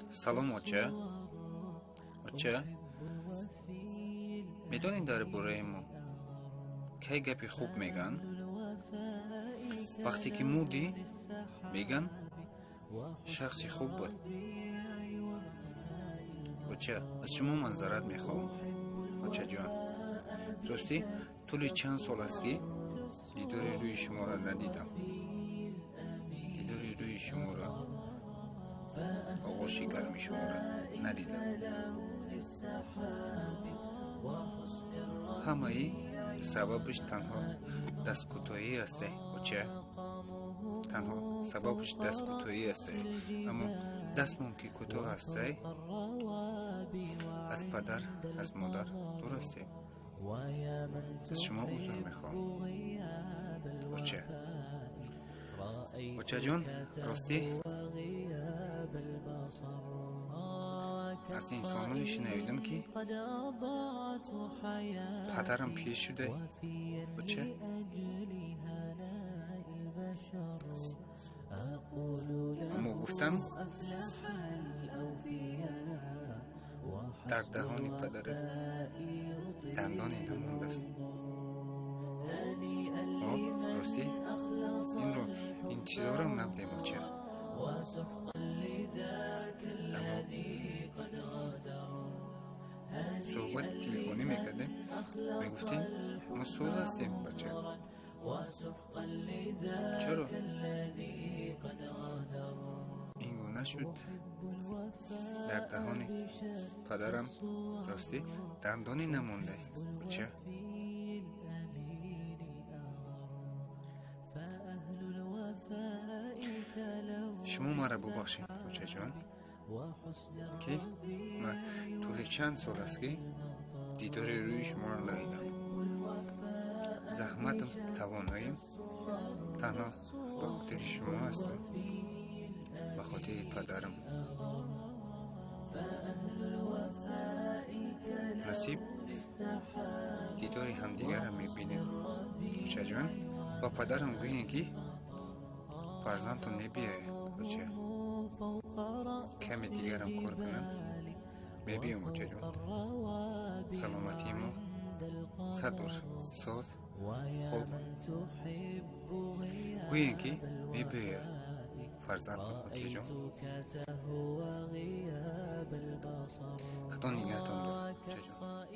سلام بچه. میدونین در باره ما کی گپی خوب میگن؟ وقتی که مودی میگن شخصی خوب بود. بچه از شما منظرت میخوام. بچه جان راستی طول چند سال است که دیداری روی شما را ندیدم. دیداری روی شما را، آغوش گرم شما را ندیدم. همه ای سببش تنها دست کوتاهی است. بچه تنها سببش دست کوتاهی است، اما دستمون که کوتاه است از پدر از مادر دور است. از شما عذر میخوام بچه جان. راستی از انسان‌هایی شنیدم که پدرم پیر شده. بچه اما گفتم در دهان پدرت دندانی نمانده است. راستی این رو انتظارم نبودیم بچه، اما صحبت تلفنی میکردیم، میگفتیم ما سوز هستیم بچه. چرا این گونه شد؟ در دهان پدرم راستی دندانی نمانده بچه. شما مرا ببخشید بچه جان که من طول چند سال است که دیداری روی شما را ندیدم. زحمتم تواناییم تنها به خاطر شما است، به خاطر پدرم. نصیب دیداری همدیگر را میبینیم بچه جان. با پدرم گویین که فرزندتون میبیاید بچه. کمی دیگرم کار کنم میبیم بچه جان. سلامتی ما 100 بار ساز خوب گویین که میبیاید فرزندتون بچه جان. خدا نگهتان دار بچه جان.